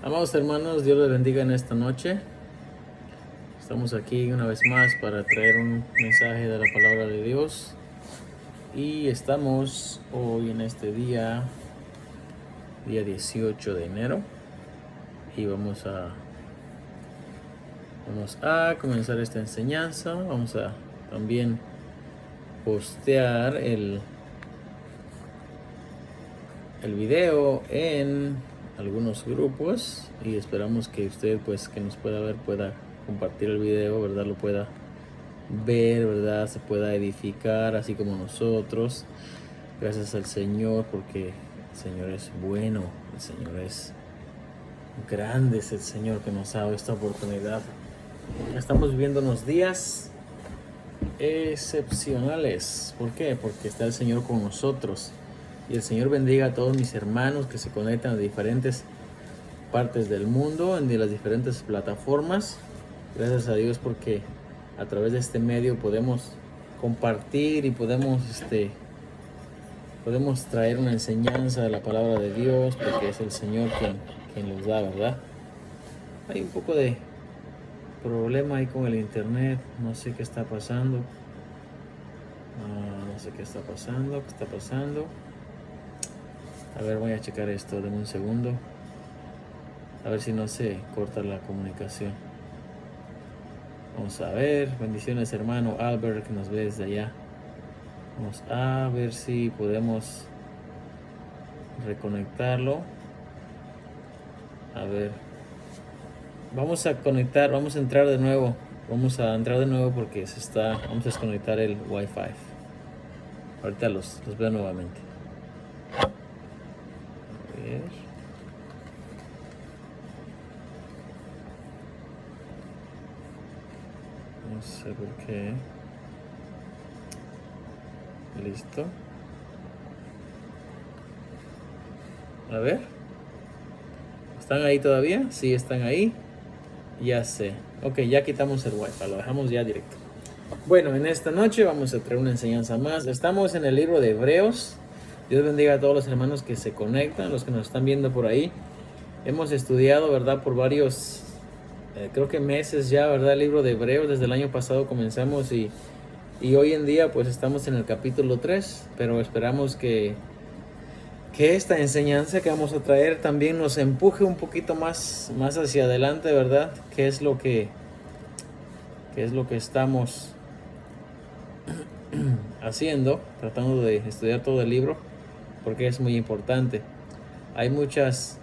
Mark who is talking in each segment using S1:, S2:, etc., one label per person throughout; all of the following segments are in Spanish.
S1: Amados hermanos, Dios les bendiga en esta noche. Estamos aquí una vez más para traer un mensaje de la palabra de Dios. Y estamos hoy en este día 18 de enero. Y vamos a comenzar esta enseñanza. Vamos a también postear el video en algunos grupos. Y esperamos que usted, pues, que nos pueda ver, pueda compartir el video, ¿verdad? Lo pueda ver, ¿verdad? Se pueda edificar así como nosotros. Gracias al Señor, porque el Señor es bueno, el Señor es grande, es el Señor que nos ha dado esta oportunidad. Estamos viviendo unos días excepcionales. ¿Por qué? Porque está el Señor con nosotros. Y el Señor bendiga a todos mis hermanos que se conectan de diferentes partes del mundo, en las diferentes plataformas. Gracias a Dios porque a través de este medio podemos compartir y podemos traer una enseñanza de la palabra de Dios, porque es el Señor quien los da, ¿verdad? Hay un poco de problema ahí con el internet, no sé qué está pasando. No sé qué está pasando. A ver, voy a checar esto, denme un segundo. A ver si no se corta la comunicación. Vamos a ver, bendiciones hermano Albert que nos ve desde allá. Vamos a ver si podemos reconectarlo. A ver, vamos a entrar de nuevo. Vamos a entrar de nuevo porque vamos a desconectar el Wi-Fi. Ahorita los veo nuevamente. A ver. No sé por qué. Listo. A ver. ¿Están ahí todavía? Sí, están ahí. Ya sé. Ok, ya quitamos el Wi-Fi. Lo dejamos ya directo. Bueno, en esta noche vamos a traer una enseñanza más. Estamos en el libro de Hebreos. Dios bendiga a todos los hermanos que se conectan, los que nos están viendo por ahí. Hemos estudiado, ¿verdad? Por varios, creo que meses ya, ¿verdad? El libro de Hebreos. Desde el año pasado comenzamos y hoy en día pues estamos en el capítulo 3. Pero esperamos que esta enseñanza que vamos a traer también nos empuje un poquito más hacia adelante, ¿verdad? ¿Qué es lo que estamos haciendo? Tratando de estudiar todo el libro, porque es muy importante. Hay muchas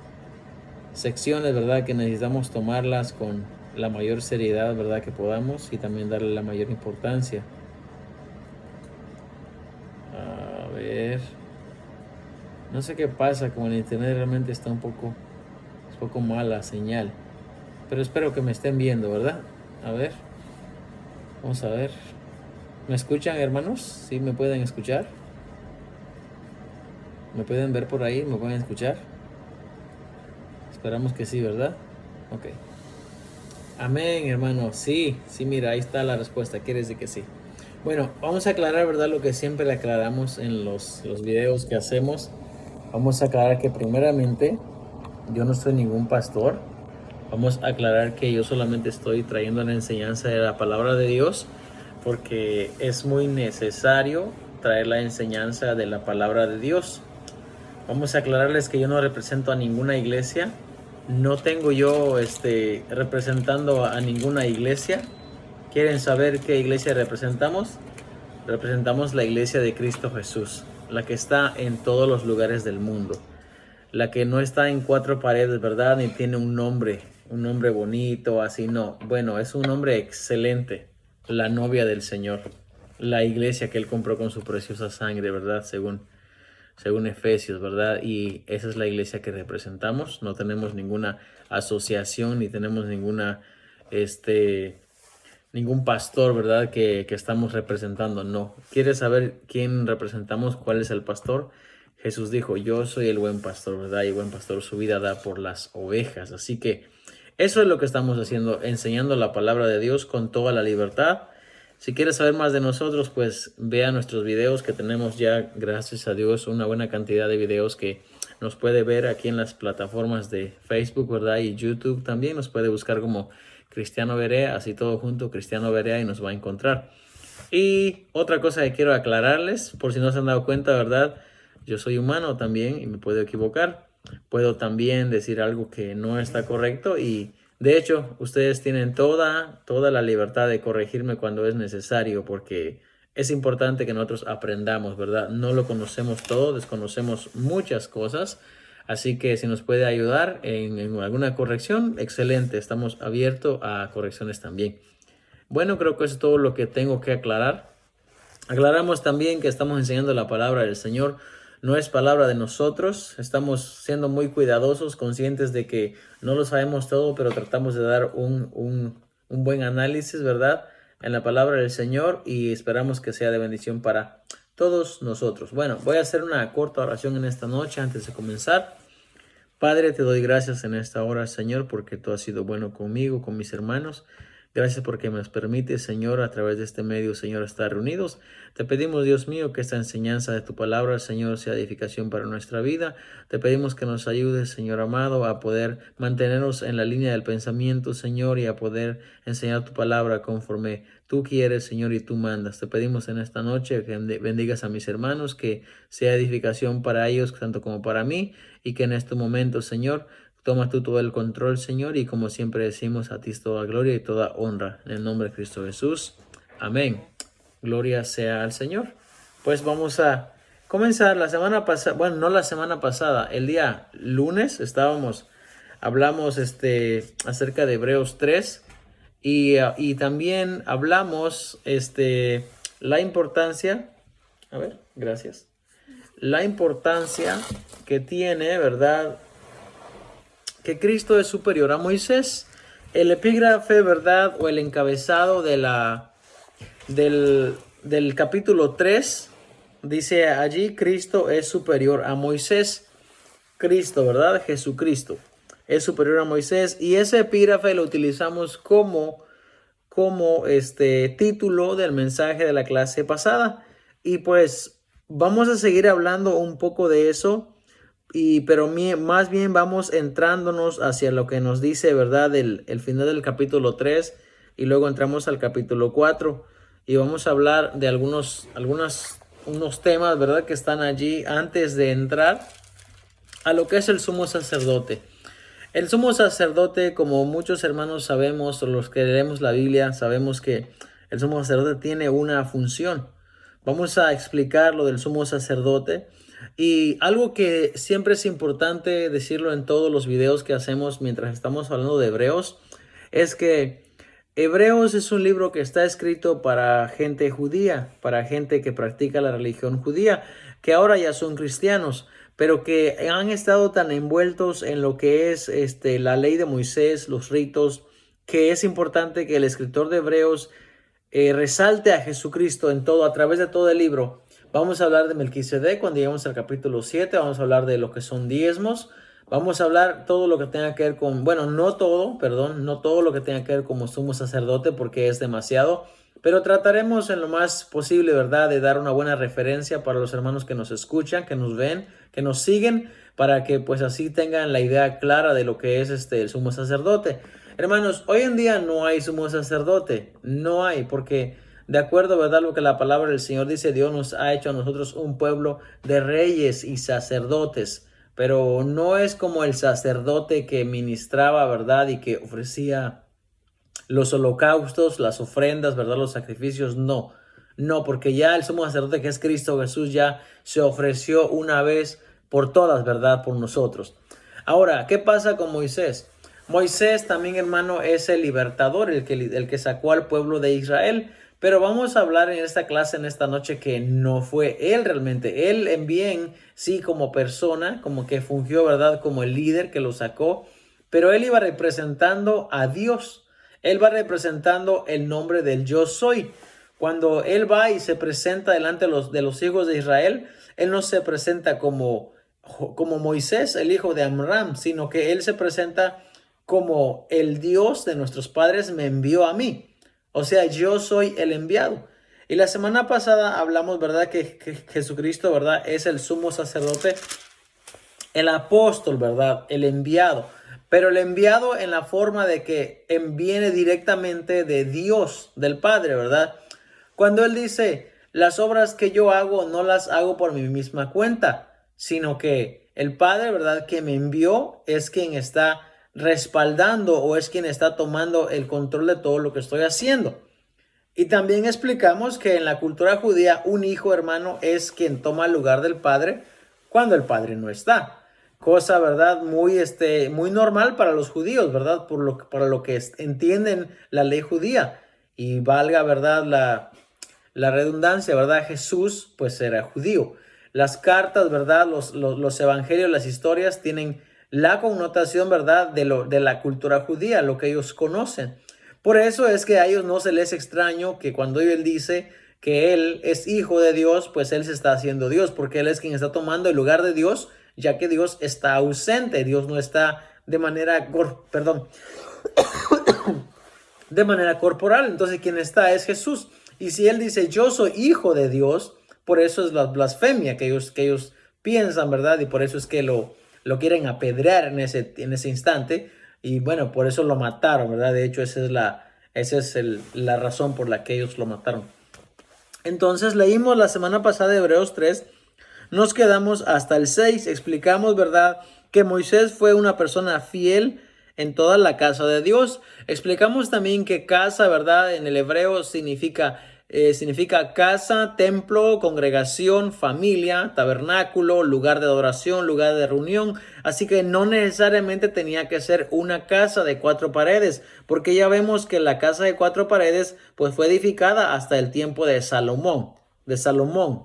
S1: secciones, ¿verdad?, que necesitamos tomarlas con la mayor seriedad, ¿verdad?, que podamos, y también darle la mayor importancia. A ver, no sé qué pasa, como el internet realmente está un poco mala señal, pero espero que me estén viendo, ¿verdad? A ver, vamos a ver. ¿Me escuchan, hermanos? ¿Sí me pueden escuchar? ¿Me pueden ver por ahí? ¿Me pueden escuchar? Esperamos que sí, ¿verdad? Ok. Amén, hermano. Sí, mira, ahí está la respuesta. Quiere decir que sí. Bueno, vamos a aclarar, ¿verdad? Lo que siempre le aclaramos en los videos que hacemos. Vamos a aclarar que primeramente yo no soy ningún pastor. Vamos a aclarar que yo solamente estoy trayendo la enseñanza de la palabra de Dios, porque es muy necesario traer la enseñanza de la palabra de Dios. Vamos a aclararles que yo no represento a ninguna iglesia. No tengo yo representando a ninguna iglesia. ¿Quieren saber qué iglesia representamos? Representamos la iglesia de Cristo Jesús, la que está en todos los lugares del mundo, la que no está en cuatro paredes, ¿verdad? Ni tiene un nombre bonito, así, no. Bueno, es un nombre excelente, la novia del Señor, la iglesia que Él compró con su preciosa sangre, ¿verdad? Según Efesios, ¿verdad? Y esa es la iglesia que representamos. No tenemos ninguna asociación, ni tenemos ningún pastor, ¿verdad? Que estamos representando. No. ¿Quieres saber quién representamos? ¿Cuál es el pastor? Jesús dijo, yo soy el buen pastor, ¿verdad? Y el buen pastor su vida da por las ovejas. Así que eso es lo que estamos haciendo, enseñando la palabra de Dios con toda la libertad. Si quieres saber más de nosotros, pues vea nuestros videos, que tenemos ya, gracias a Dios, una buena cantidad de videos que nos puede ver aquí en las plataformas de Facebook, ¿verdad? Y YouTube también nos puede buscar como Cristiano Berea, así todo junto, Cristiano Berea, y nos va a encontrar. Y otra cosa que quiero aclararles, por si no se han dado cuenta, ¿verdad? Yo soy humano también y me puedo equivocar. Puedo también decir algo que no está correcto y de hecho ustedes tienen toda la libertad de corregirme cuando es necesario porque es importante que nosotros aprendamos, ¿verdad? No lo conocemos todo, desconocemos muchas cosas. Así que si nos puede ayudar en alguna corrección, excelente. Estamos abiertos a correcciones también. Bueno, creo que eso es todo lo que tengo que aclarar. Aclaramos también que estamos enseñando la palabra del Señor. No es palabra de nosotros. Estamos siendo muy cuidadosos, conscientes de que no lo sabemos todo, pero tratamos de dar un buen análisis, ¿verdad? En la palabra del Señor y esperamos que sea de bendición para todos nosotros. Bueno, voy a hacer una corta oración en esta noche antes de comenzar. Padre, te doy gracias en esta hora, Señor, porque tú has sido bueno conmigo, con mis hermanos. Gracias porque nos permites, Señor, a través de este medio, Señor, estar reunidos. Te pedimos, Dios mío, que esta enseñanza de tu palabra, Señor, sea edificación para nuestra vida. Te pedimos que nos ayudes, Señor amado, a poder mantenernos en la línea del pensamiento, Señor, y a poder enseñar tu palabra conforme tú quieres, Señor, y tú mandas. Te pedimos en esta noche que bendigas a mis hermanos, que sea edificación para ellos, tanto como para mí, y que en este momento, Señor, toma tú todo el control, Señor, y como siempre decimos, a ti es toda gloria y toda honra. En el nombre de Cristo Jesús. Amén. Gloria sea al Señor. Pues vamos a comenzar. La semana pasada, bueno, no la semana pasada, el día lunes hablamos acerca de Hebreos 3 y también hablamos la importancia, a ver, gracias, la importancia que tiene, ¿verdad?, que Cristo es superior a Moisés. El epígrafe, ¿verdad?, o el encabezado del capítulo 3 dice allí: Cristo es superior a Moisés. Cristo, ¿verdad? Jesucristo es superior a Moisés. Y ese epígrafe lo utilizamos como título del mensaje de la clase pasada. Y pues vamos a seguir hablando un poco de eso. Pero más bien vamos entrándonos hacia lo que nos dice, ¿verdad?, el final del capítulo 3 y luego entramos al capítulo 4 y vamos a hablar de unos temas, ¿verdad?, que están allí antes de entrar a lo que es el sumo sacerdote. El sumo sacerdote, como muchos hermanos sabemos, o los que leemos la Biblia, sabemos que el sumo sacerdote tiene una función. Vamos a explicar lo del sumo sacerdote. Y algo que siempre es importante decirlo en todos los videos que hacemos mientras estamos hablando de Hebreos, es que Hebreos es un libro que está escrito para gente judía, para gente que practica la religión judía, que ahora ya son cristianos, pero que han estado tan envueltos en lo que es la ley de Moisés, los ritos, que es importante que el escritor de Hebreos resalte a Jesucristo en todo, a través de todo el libro. Vamos a hablar de Melquisedec cuando lleguemos al capítulo 7, vamos a hablar de lo que son diezmos, vamos a hablar todo lo que tenga que ver con, bueno, no todo lo que tenga que ver como sumo sacerdote porque es demasiado, pero trataremos en lo más posible, ¿verdad?, de dar una buena referencia para los hermanos que nos escuchan, que nos ven, que nos siguen, para que pues así tengan la idea clara de lo que es el sumo sacerdote. Hermanos, hoy en día no hay sumo sacerdote, no hay, porque de acuerdo, ¿verdad?, lo que la palabra del Señor dice, Dios nos ha hecho a nosotros un pueblo de reyes y sacerdotes, pero no es como el sacerdote que ministraba, ¿verdad?, y que ofrecía los holocaustos, las ofrendas, ¿verdad?, los sacrificios. No, porque ya el sumo sacerdote, que es Cristo Jesús, ya se ofreció una vez por todas, ¿verdad?, por nosotros. Ahora, ¿qué pasa con Moisés? Moisés también, hermano, es el libertador, el que sacó al pueblo de Israel. Pero vamos a hablar en esta clase, en esta noche, que no fue él realmente. Él en bien, sí, como persona, como que fungió, ¿verdad?, como el líder que lo sacó. Pero él iba representando a Dios. Él va representando el nombre del yo soy. Cuando él va y se presenta delante de los hijos de Israel, él no se presenta como Moisés, el hijo de Amram, sino que él se presenta como el Dios de nuestros padres me envió a mí. O sea, yo soy el enviado. Y la semana pasada hablamos, ¿verdad?, que Jesucristo, ¿verdad?, es el sumo sacerdote el apóstol, ¿verdad? El enviado. Pero el enviado en la forma de que viene directamente de Dios, del Padre, ¿verdad? Cuando Él dice, las obras que yo hago no las hago por mi misma cuenta, sino que el Padre, ¿verdad? Que me envió es quien está respaldando o es quien está tomando el control de todo lo que estoy haciendo. Y también explicamos que en la cultura judía un hijo, hermano, es quien toma el lugar del padre cuando el padre no está. Cosa, ¿verdad? Muy normal para los judíos, ¿verdad? Para lo que entienden la ley judía. Y valga, ¿verdad? La redundancia, ¿verdad? Jesús, pues era judío. Las cartas, ¿verdad? Los evangelios, las historias tienen la connotación, ¿verdad? De la cultura judía, lo que ellos conocen. Por eso es que a ellos no se les extraño que cuando él dice que él es hijo de Dios, pues él se está haciendo Dios, porque él es quien está tomando el lugar de Dios, ya que Dios está ausente, Dios no está de manera, de manera corporal. Entonces quien está es Jesús. Y si él dice yo soy hijo de Dios, por eso es la blasfemia que ellos piensan, ¿verdad? Y por eso es que lo quieren apedrear en ese instante. Y bueno, por eso lo mataron, ¿verdad? De hecho, esa es la razón por la que ellos lo mataron. Entonces leímos la semana pasada Hebreos 3, nos quedamos hasta el 6, explicamos, ¿verdad? Que Moisés fue una persona fiel en toda la casa de Dios. Explicamos también que casa, ¿verdad? En el hebreo significa casa, templo, congregación, familia, tabernáculo, lugar de adoración, lugar de reunión. Así que no necesariamente tenía que ser una casa de 4 paredes, porque ya vemos que la casa de 4 paredes pues fue edificada hasta el tiempo de Salomón.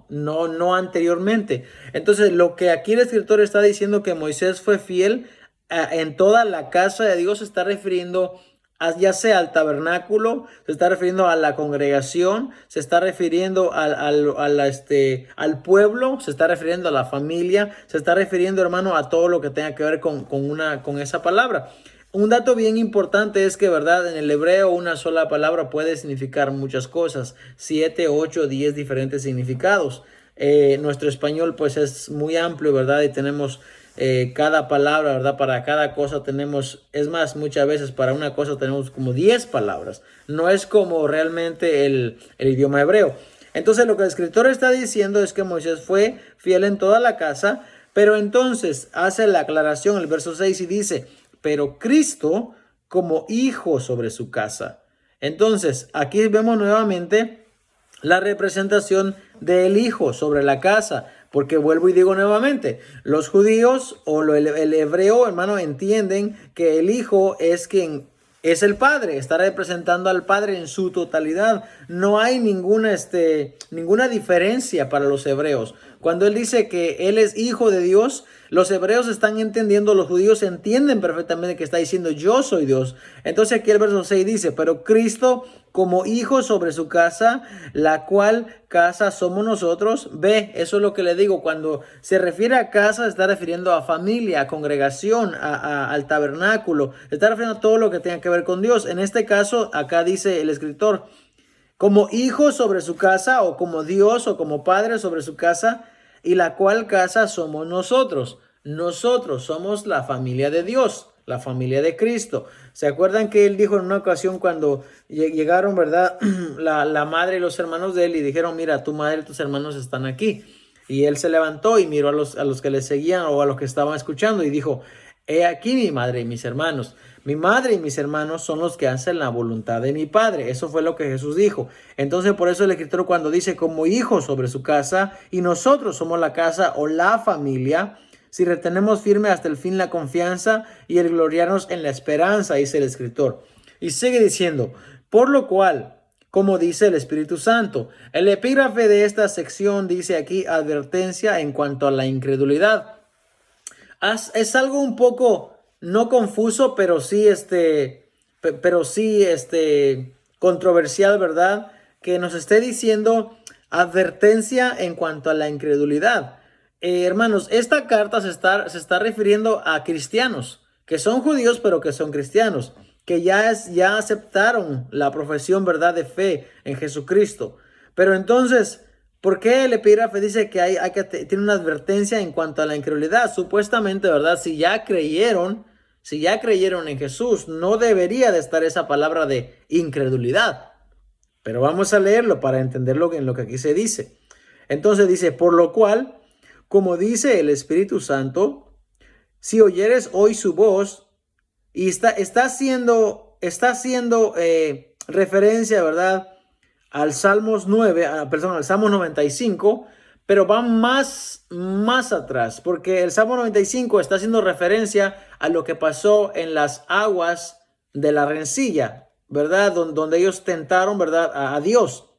S1: No anteriormente. Entonces, lo que aquí el escritor está diciendo que Moisés fue fiel en toda la casa de Dios, se está refiriendo ya sea al tabernáculo, se está refiriendo a la congregación, se está refiriendo al pueblo, se está refiriendo a la familia, se está refiriendo, hermano, a todo lo que tenga que ver con esa palabra. Un dato bien importante es que, ¿verdad? En el hebreo una sola palabra puede significar muchas cosas, 7, 8, 10 diferentes significados. Nuestro español pues es muy amplio, ¿verdad? Y tenemos cada palabra, ¿verdad? Para cada cosa tenemos, es más, muchas veces para una cosa tenemos como 10 palabras. No es como realmente el idioma hebreo. Entonces lo que el escritor está diciendo es que Moisés fue fiel en toda la casa, pero entonces hace la aclaración, el verso 6 y dice, pero Cristo como hijo sobre su casa. Entonces, aquí vemos nuevamente la representación del hijo sobre la casa, porque vuelvo y digo nuevamente, los judíos o el hebreo, hermano, entienden que el hijo es quien es el padre, está representando al padre en su totalidad. No hay ninguna diferencia para los hebreos. Cuando él dice que él es hijo de Dios, los hebreos están entendiendo, los judíos entienden perfectamente que está diciendo yo soy Dios. Entonces aquí el verso 6 dice, pero Cristo como hijo sobre su casa, la cual casa somos nosotros. Ve, eso es lo que le digo, cuando se refiere a casa, se está refiriendo a familia, a congregación, al tabernáculo, se está refiriendo a todo lo que tenga que ver con Dios. En este caso, acá dice el escritor, como hijo sobre su casa, o como Dios, o como padre sobre su casa, y la cual casa somos nosotros. Nosotros somos la familia de Dios, la familia de Cristo. ¿Se acuerdan que él dijo en una ocasión cuando llegaron, verdad, la madre y los hermanos de él y dijeron, mira, tu madre y tus hermanos están aquí? Y él se levantó y miró a los que le seguían o a los que estaban escuchando y dijo, he aquí mi madre y mis hermanos. Mi madre y mis hermanos son los que hacen la voluntad de mi Padre. Eso fue lo que Jesús dijo. Entonces, por eso el escritor cuando dice como hijos sobre su casa y nosotros somos la casa o la familia, si retenemos firme hasta el fin la confianza y el gloriarnos en la esperanza, dice el escritor. Y sigue diciendo, por lo cual, como dice el Espíritu Santo, el epígrafe de esta sección dice aquí advertencia en cuanto a la incredulidad. Es algo un poco no confuso, pero sí controversial, ¿verdad? Que nos esté diciendo advertencia en cuanto a la incredulidad. Hermanos, esta carta se está refiriendo a cristianos que son judíos, pero que son cristianos, que ya aceptaron la profesión, ¿verdad?, de fe en Jesucristo. Pero entonces, ¿Por qué el epígrafe dice que tiene una advertencia en cuanto a la incredulidad? Supuestamente, ¿verdad? Si ya creyeron en Jesús, no debería de estar esa palabra de incredulidad. Pero vamos a leerlo para entenderlo en lo que aquí se dice. Entonces dice, por lo cual, como dice el Espíritu Santo, si oyeres hoy su voz, y está haciendo referencia, ¿verdad? Al Salmos 9, al Salmo 95, pero va más atrás, porque el Salmo 95 está haciendo referencia a lo que pasó en las aguas de la rencilla, ¿verdad? Donde ellos tentaron, ¿verdad? A Dios.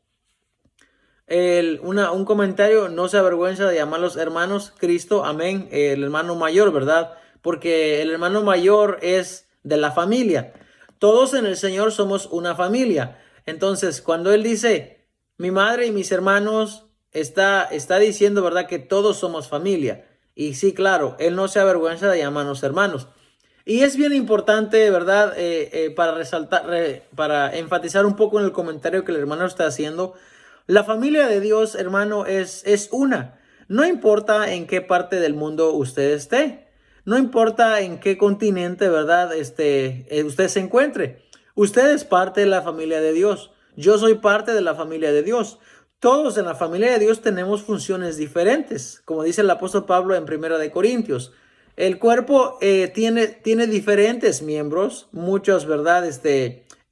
S1: Un comentario: no se avergüenza de llamarlos hermanos Cristo, amén, el hermano mayor, ¿verdad? Porque el hermano mayor es de la familia. Todos en el Señor somos una familia. Entonces, cuando Él dice, mi madre y mis hermanos, está diciendo, ¿verdad? Que todos somos familia. Y sí, claro, Él no se avergüenza de llamarnos hermanos. Y es bien importante, ¿verdad? Para resaltar, para enfatizar un poco en el comentario que el hermano está haciendo. La familia de Dios, hermano, es una. No importa en qué parte del mundo usted esté. No importa en qué continente, ¿verdad? Usted se encuentre. Usted es parte de la familia de Dios. Yo soy parte de la familia de Dios. Todos en la familia de Dios tenemos funciones diferentes. Como dice el apóstol Pablo en Primera de Corintios. El cuerpo tiene diferentes miembros, muchos, ¿verdad?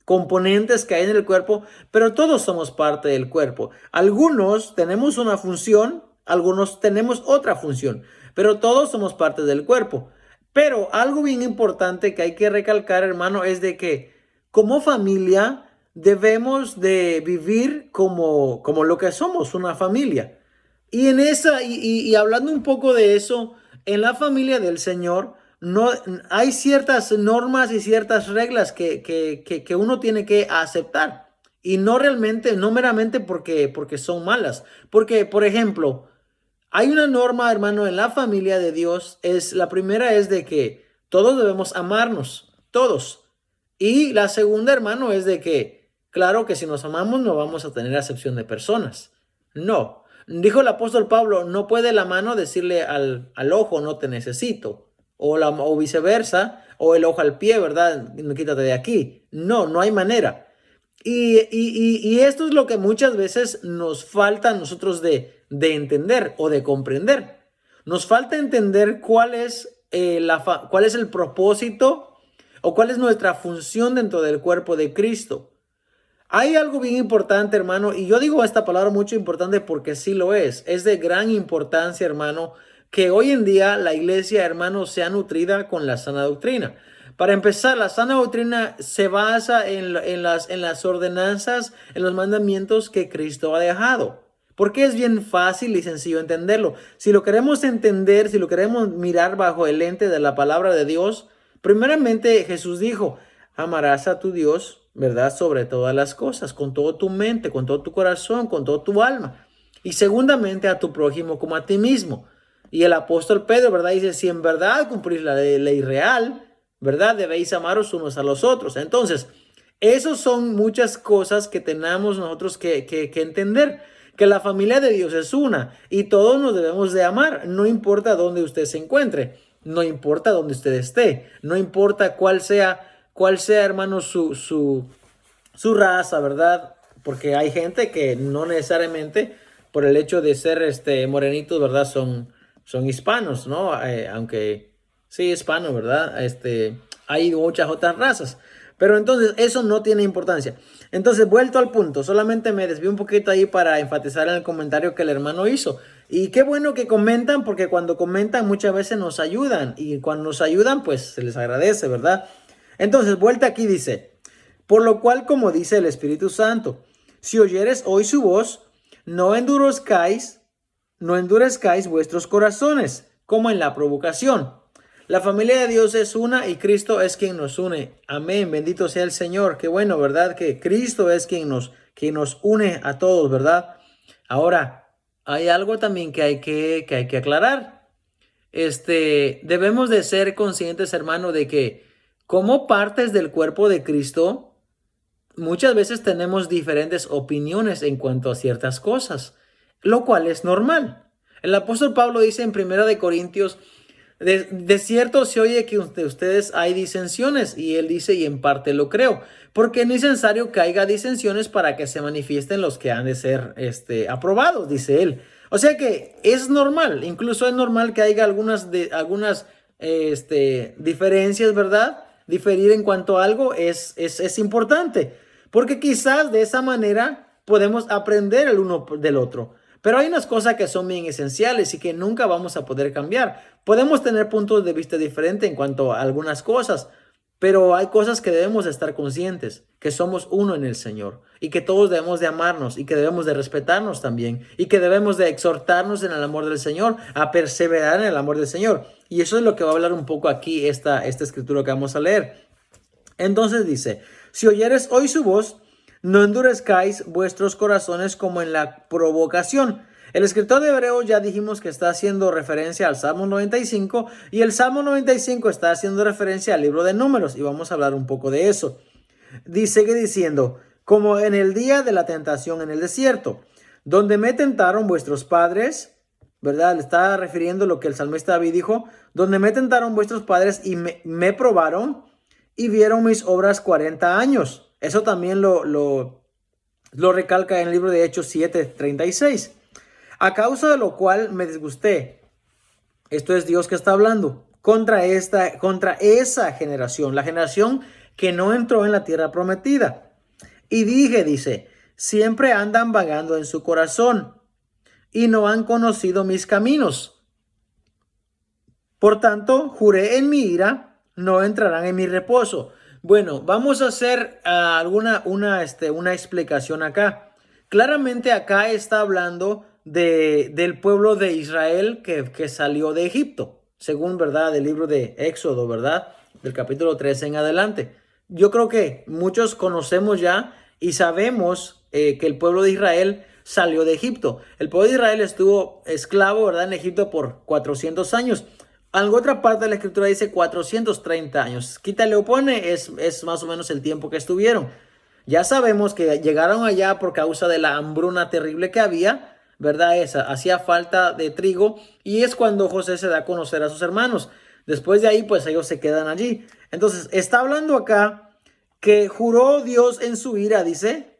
S1: Componentes que hay en el cuerpo, pero todos somos parte del cuerpo. Algunos tenemos una función, algunos tenemos otra función, pero todos somos parte del cuerpo. Pero algo bien importante que hay que recalcar, hermano, es de que como familia debemos de vivir como lo que somos, una familia. Y hablando un poco de eso, en la familia del Señor no hay ciertas normas y ciertas reglas que uno tiene que aceptar. Y no realmente, no meramente porque son malas. Porque, por ejemplo, hay una norma, hermano, en la familia de Dios. La primera es de que todos debemos amarnos, todos. Y la segunda, hermano, es de que, claro que si nos amamos no vamos a tener acepción de personas. No. Dijo el apóstol Pablo, no puede la mano decirle al ojo, no te necesito. O viceversa, o el ojo al pie, ¿verdad? Quítate de aquí. No, no hay manera. Y esto es lo que muchas veces nos falta a nosotros de entender o de comprender. Nos falta entender cuál es el propósito o cuál es nuestra función dentro del cuerpo de Cristo. Hay algo bien importante, hermano, y yo digo esta palabra mucho importante porque sí lo es. Es de gran importancia, hermano, que hoy en día la iglesia, hermano, sea nutrida con la sana doctrina. Para empezar, la sana doctrina se basa en las ordenanzas, en los mandamientos que Cristo ha dejado. Porque es bien fácil y sencillo entenderlo. Si lo queremos entender, si lo queremos mirar bajo el lente de la palabra de Dios, primeramente Jesús dijo, amarás a tu Dios, ¿verdad? Sobre todas las cosas, con toda tu mente, con todo tu corazón, con toda tu alma. Y segundamente a tu prójimo como a ti mismo. Y el apóstol Pedro, ¿verdad? Dice, si en verdad cumplís la ley real, ¿verdad? Debéis amaros unos a los otros. Entonces, esas son muchas cosas que tenemos nosotros que entender. Que la familia de Dios es una y todos nos debemos de amar. No importa dónde usted se encuentre. No importa dónde usted esté. No importa cuál sea, hermano, su raza, ¿verdad? Porque hay gente que no necesariamente por el hecho de ser morenitos, ¿verdad? Son hispanos, ¿no? Aunque sí, hispano, ¿verdad? Hay muchas otras razas. Pero entonces eso no tiene importancia. Entonces, vuelto al punto, solamente me desvío un poquito ahí para enfatizar en el comentario que el hermano hizo. Y qué bueno que comentan, porque cuando comentan muchas veces nos ayudan. Y cuando nos ayudan, pues se les agradece, ¿verdad? Entonces, vuelta aquí dice, por lo cual, como dice el Espíritu Santo, si oyeres hoy su voz, no endurezcáis vuestros corazones, como en la provocación. La familia de Dios es una y Cristo es quien nos une. Amén. Bendito sea el Señor. Qué bueno, ¿verdad? Que Cristo es quien nos une a todos, ¿verdad? Ahora, hay algo también que hay que aclarar. Debemos de ser conscientes, hermano, de que como partes del cuerpo de Cristo, muchas veces tenemos diferentes opiniones en cuanto a ciertas cosas. lo cual es normal. El apóstol Pablo dice en 1 Corintios, de cierto se oye que de ustedes hay disensiones, y él dice, y en parte lo creo, porque es necesario que haya disensiones para que se manifiesten los que han de ser aprobados, dice él. O sea que es normal, incluso es normal que haya algunas diferencias, ¿verdad? Diferir en cuanto a algo es importante, porque quizás de esa manera podemos aprender el uno del otro. Pero hay unas cosas que son bien esenciales y que nunca vamos a poder cambiar. Podemos tener puntos de vista diferentes en cuanto a algunas cosas, pero hay cosas que debemos estar conscientes, que somos uno en el Señor y que todos debemos de amarnos y que debemos de respetarnos también y que debemos de exhortarnos en el amor del Señor, a perseverar en el amor del Señor. Y eso es lo que va a hablar un poco aquí esta escritura que vamos a leer. Entonces dice, si oyeres hoy su voz, no endurezcáis vuestros corazones como en la provocación. El escritor de Hebreos ya dijimos que está haciendo referencia al Salmo 95 y el Salmo 95 está haciendo referencia al libro de Números y vamos a hablar un poco de eso. Sigue diciendo, como en el día de la tentación en el desierto, donde me tentaron vuestros padres, ¿verdad? Le está refiriendo lo que el salmista David dijo, donde me tentaron vuestros padres y me probaron y vieron mis obras 40 años. Eso también lo recalca en el libro de Hechos 7:36. A causa de lo cual me disgusté. Esto es Dios que está hablando. Contra esa generación. La generación que no entró en la tierra prometida. Y dije, dice, siempre andan vagando en su corazón. Y no han conocido mis caminos. Por tanto, juré en mi ira, no entrarán en mi reposo. Bueno, vamos a hacer una explicación acá. Claramente acá está hablando del pueblo de Israel que salió de Egipto, según, ¿verdad? Del libro de Éxodo, ¿verdad? Del capítulo 13 en adelante. Yo creo que muchos conocemos ya y sabemos que el pueblo de Israel salió de Egipto. El pueblo de Israel estuvo esclavo, ¿verdad? En Egipto por 400 años. Algo otra parte de la escritura dice 430 años. Quítale o pone, es más o menos el tiempo que estuvieron. Ya sabemos que llegaron allá por causa de la hambruna terrible que había, ¿verdad? Hacía falta de trigo y es cuando José se da a conocer a sus hermanos. Después de ahí, pues ellos se quedan allí. Entonces, está hablando acá que juró Dios en su ira, dice,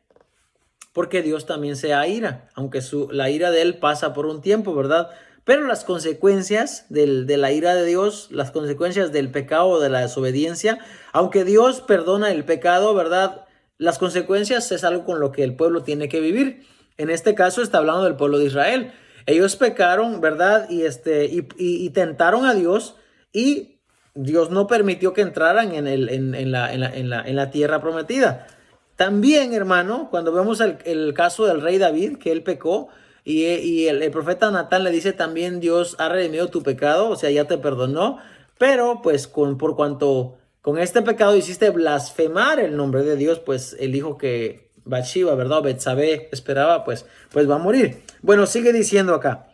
S1: porque Dios también se aira, aunque la ira de él pasa por un tiempo, ¿verdad? Pero las consecuencias de la ira de Dios, las consecuencias del pecado o de la desobediencia, aunque Dios perdona el pecado, ¿verdad? Las consecuencias es algo con lo que el pueblo tiene que vivir. En este caso está hablando del pueblo de Israel. Ellos pecaron, ¿verdad? Y tentaron a Dios y Dios no permitió que entraran en la tierra prometida. También, hermano, cuando vemos el caso del rey David, que él pecó, y el profeta Natán le dice también, Dios ha redimido tu pecado, o sea, ya te perdonó, pero pues por cuanto con este pecado hiciste blasfemar el nombre de Dios, pues el hijo que Bathsheba, ¿verdad? O Betsabé esperaba, pues va a morir. Bueno, sigue diciendo acá,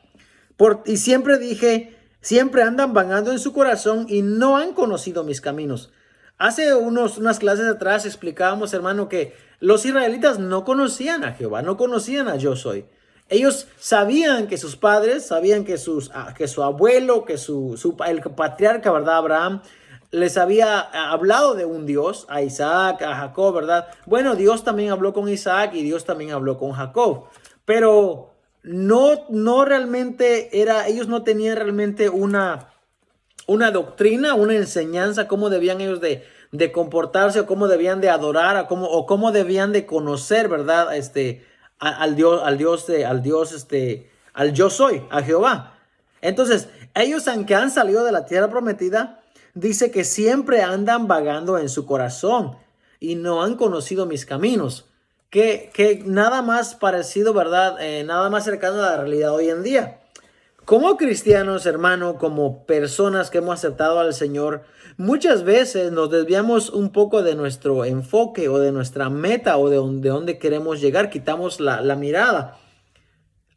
S1: y siempre dije, siempre andan vagando en su corazón y no han conocido mis caminos. Hace unas clases atrás explicábamos, hermano, que los israelitas no conocían a Jehová, no conocían a Yo Soy. Ellos sabían que sus padres, sabían que su abuelo, el patriarca, ¿verdad? Abraham, les había hablado de un Dios, a Isaac, a Jacob, ¿verdad? Bueno, Dios también habló con Isaac y Dios también habló con Jacob, pero no realmente ellos no tenían realmente una doctrina, una enseñanza, cómo debían ellos de comportarse, o cómo debían de adorar, o cómo debían de conocer, ¿verdad? Al Yo Soy, a Jehová. Entonces, ellos, aunque han salido de la tierra prometida, dice que siempre andan vagando en su corazón y no han conocido mis caminos. Que nada más parecido, ¿verdad? Nada más cercano a la realidad hoy en día. Como cristianos, hermano, como personas que hemos aceptado al Señor, muchas veces nos desviamos un poco de nuestro enfoque o de nuestra meta o de dónde queremos llegar, quitamos la mirada.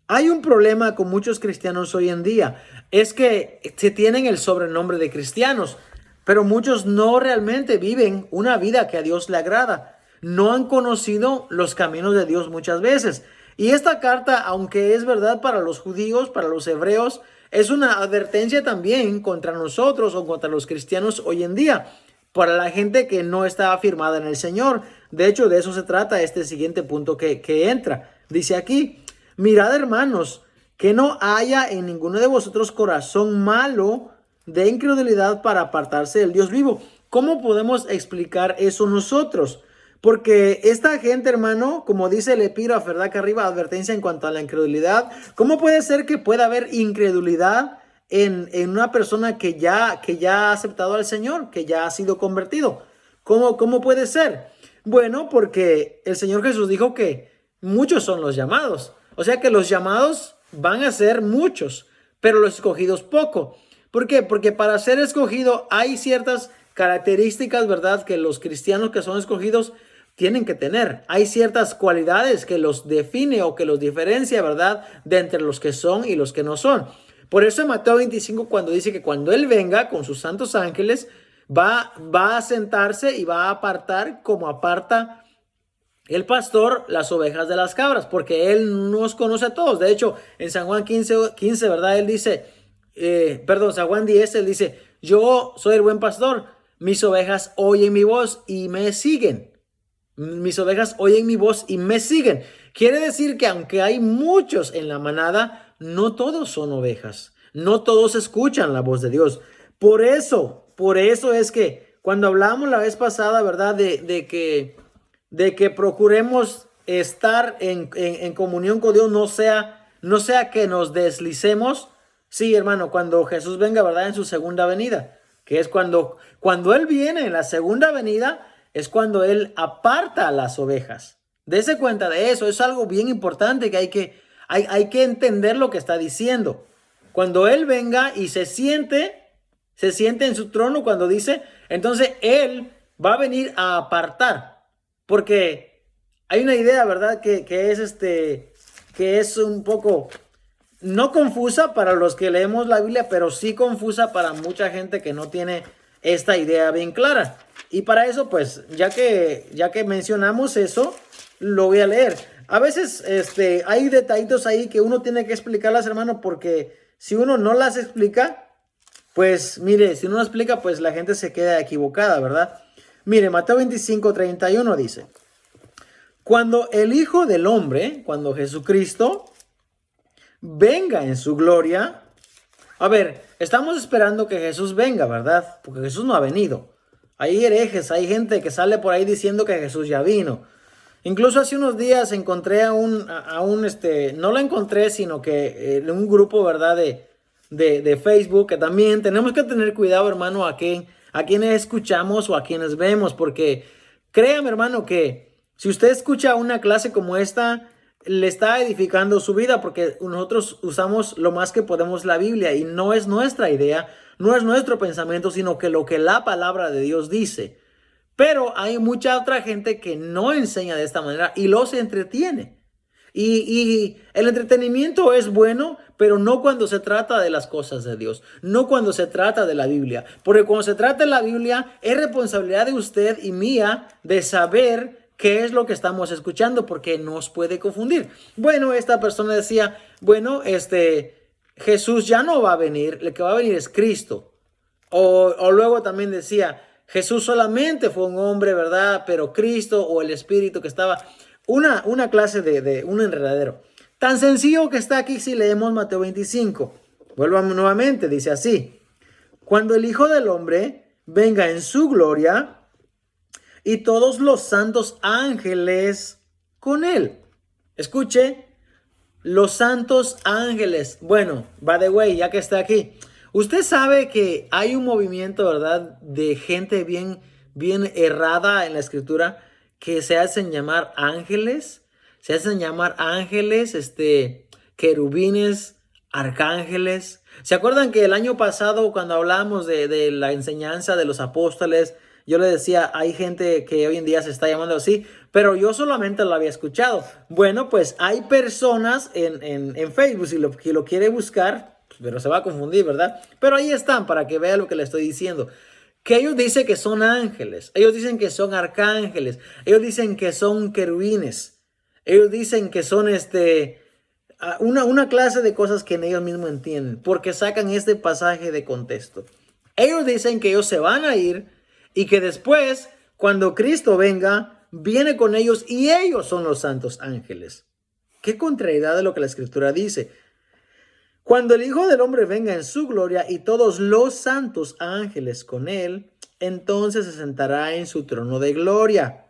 S1: Hay un problema con muchos cristianos hoy en día, es que se tienen el sobrenombre de cristianos, pero muchos no realmente viven una vida que a Dios le agrada. No han conocido los caminos de Dios muchas veces. Y esta carta, aunque es verdad para los judíos, para los hebreos, es una advertencia también contra nosotros o contra los cristianos hoy en día, para la gente que no está afirmada en el Señor. De hecho, de eso se trata este siguiente punto que entra. Dice aquí, mirad, hermanos, que no haya en ninguno de vosotros corazón malo de incredulidad para apartarse del Dios vivo. ¿Cómo podemos explicar eso nosotros? Porque esta gente, hermano, como dice el epígrafe, ¿verdad? Que arriba, advertencia en cuanto a la incredulidad. ¿Cómo puede ser que pueda haber incredulidad en una persona que ya ha aceptado al Señor, que ya ha sido convertido? ¿Cómo puede ser? Bueno, porque el Señor Jesús dijo que muchos son los llamados. O sea que los llamados van a ser muchos, pero los escogidos poco. ¿Por qué? Porque para ser escogido hay ciertas características, ¿verdad? Que los cristianos que son escogidos tienen que tener. Hay ciertas cualidades que los define o que los diferencia, ¿verdad? De entre los que son y los que no son. Por eso en Mateo 25, cuando dice que cuando Él venga con sus santos ángeles, va a sentarse y va a apartar como aparta el pastor las ovejas de las cabras, porque Él nos conoce a todos. De hecho, en San Juan 15, ¿verdad? Él dice, San Juan 10, Él dice, yo soy el buen pastor, mis ovejas oyen mi voz y me siguen. Mis ovejas oyen mi voz y me siguen. Quiere decir que aunque hay muchos en la manada, no todos son ovejas. No todos escuchan la voz de Dios. Por eso es que cuando hablamos la vez pasada, ¿verdad? De que procuremos estar en comunión con Dios, no sea que nos deslicemos. Sí, hermano, cuando Jesús venga, ¿verdad? En su segunda venida, que es cuando Él viene en la segunda venida, es cuando Él aparta a las ovejas. Dese cuenta de eso, es algo bien importante que hay que entender lo que está diciendo. Cuando Él venga y se siente en su trono, cuando dice, entonces Él va a venir a apartar. Porque hay una idea, ¿verdad? Que es un poco no confusa para los que leemos la Biblia, pero sí confusa para mucha gente que no tiene esta idea bien clara. Y para eso, pues, ya que mencionamos eso, lo voy a leer. A veces hay detallitos ahí que uno tiene que explicarlas, hermano, porque si uno no las explica, pues, mire, si uno no explica, pues la gente se queda equivocada, ¿verdad? Mire, Mateo 25:31 dice, cuando el Hijo del Hombre, cuando Jesucristo venga en su gloria. A ver, estamos esperando que Jesús venga, ¿verdad? Porque Jesús no ha venido. Hay herejes, hay gente que sale por ahí diciendo que Jesús ya vino. Incluso hace unos días encontré no lo encontré, sino que en un grupo, ¿verdad? De Facebook, que también tenemos que tener cuidado, hermano, a quienes escuchamos o a quienes vemos, porque créame, hermano, que si usted escucha una clase como esta, le está edificando su vida, porque nosotros usamos lo más que podemos la Biblia y no es nuestra idea, no es nuestro pensamiento, sino que lo que la palabra de Dios dice. Pero hay mucha otra gente que no enseña de esta manera y los entretiene. Y el entretenimiento es bueno, pero no cuando se trata de las cosas de Dios, no cuando se trata de la Biblia. Porque cuando se trata de la Biblia, es responsabilidad de usted y mía de saber qué es lo que estamos escuchando, porque nos puede confundir. Bueno, esta persona decía, bueno, Jesús ya no va a venir, el que va a venir es Cristo. O luego también decía, Jesús solamente fue un hombre, ¿verdad? Pero Cristo o el Espíritu que estaba, una clase de un enredadero. Tan sencillo que está aquí si leemos Mateo 25. Vuelvamos nuevamente, dice así. Cuando el Hijo del Hombre venga en su gloria y todos los santos ángeles con él. Escuche, los santos ángeles. Bueno, by the way, ya que está aquí, usted sabe que hay un movimiento, ¿verdad? De gente bien errada en la escritura que se hacen llamar ángeles. Se hacen llamar ángeles, querubines, arcángeles. ¿Se acuerdan que el año pasado cuando hablamos de la enseñanza de los apóstoles, yo le decía, hay gente que hoy en día se está llamando así, pero yo solamente lo había escuchado? Bueno, pues hay personas en Facebook, si lo quiere buscar, pero se va a confundir, ¿verdad? Pero ahí están para que vea lo que le estoy diciendo. Que ellos dicen que son ángeles, ellos dicen que son arcángeles, ellos dicen que son querubines. Ellos dicen que son una clase de cosas que ellos mismos entienden, porque sacan este pasaje de contexto. Ellos dicen que ellos se van a ir y que después, cuando Cristo venga, viene con ellos y ellos son los santos ángeles. Qué contrariedad de lo que la Escritura dice. Cuando el Hijo del Hombre venga en su gloria y todos los santos ángeles con él, entonces se sentará en su trono de gloria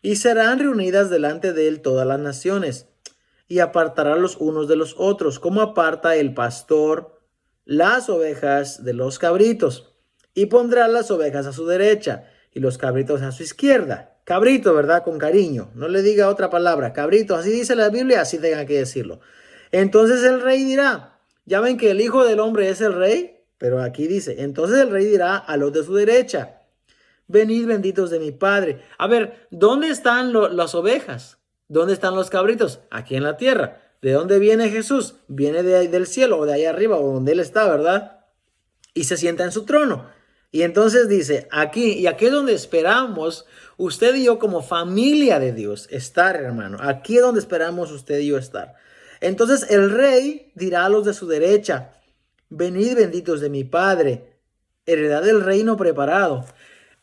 S1: y serán reunidas delante de él todas las naciones y apartará los unos de los otros, como aparta el pastor las ovejas de los cabritos, y pondrá las ovejas a su derecha y los cabritos a su izquierda. Cabrito, ¿verdad? Con cariño. No le diga otra palabra. Cabrito, así dice la Biblia, así tenga que decirlo. Entonces el rey dirá, ya ven que el Hijo del Hombre es el rey, pero aquí dice, entonces el rey dirá a los de su derecha, venid benditos de mi Padre. A ver, ¿dónde están las ovejas? ¿Dónde están los cabritos? Aquí en la tierra. ¿De dónde viene Jesús? Viene de ahí del cielo o de ahí arriba o donde él está, ¿verdad? Y se sienta en su trono. Y entonces dice, aquí es donde esperamos usted y yo como familia de Dios estar, hermano. Aquí es donde esperamos usted y yo estar. Entonces el rey dirá a los de su derecha, venid benditos de mi Padre, heredad del reino preparado.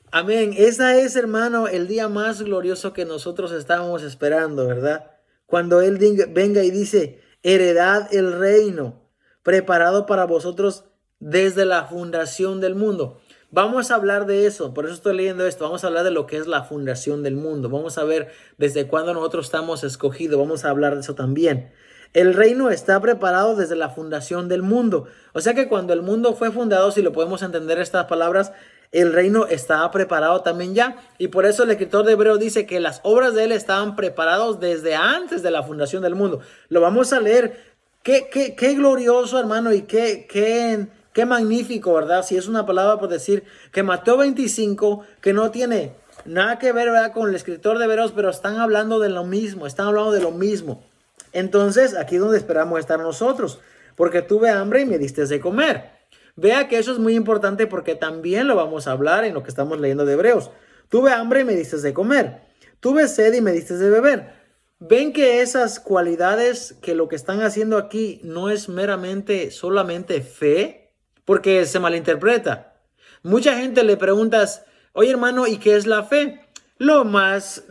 S1: Amén. Esa es, hermano, el día más glorioso que nosotros estábamos esperando, ¿verdad? Cuando Él venga y dice, heredad el reino, preparado para vosotros desde la fundación del mundo. Vamos a hablar de eso, por eso estoy leyendo esto. Vamos a hablar de lo que es la fundación del mundo. Vamos a ver desde cuándo nosotros estamos escogidos. Vamos a hablar de eso también. El reino está preparado desde la fundación del mundo. O sea que cuando el mundo fue fundado, si lo podemos entender estas palabras, el reino estaba preparado también ya. Y por eso el escritor de Hebreos dice que las obras de él estaban preparadas desde antes de la fundación del mundo. Lo vamos a leer. Qué glorioso, hermano, y qué magnífico, ¿verdad? Si es una palabra por decir que Mateo 25, que no tiene nada que ver, ¿verdad?, con el escritor de Hebreos, pero están hablando de lo mismo, están hablando de lo mismo. Entonces, aquí es donde esperamos estar nosotros, porque tuve hambre y me diste de comer. Vea que eso es muy importante porque también lo vamos a hablar en lo que estamos leyendo de Hebreos. Tuve hambre y me diste de comer. Tuve sed y me diste de beber. Ven que esas cualidades, que lo que están haciendo aquí no es meramente solamente fe, porque se malinterpreta. Mucha gente le preguntas, oye hermano, ¿y qué es la fe? Lo más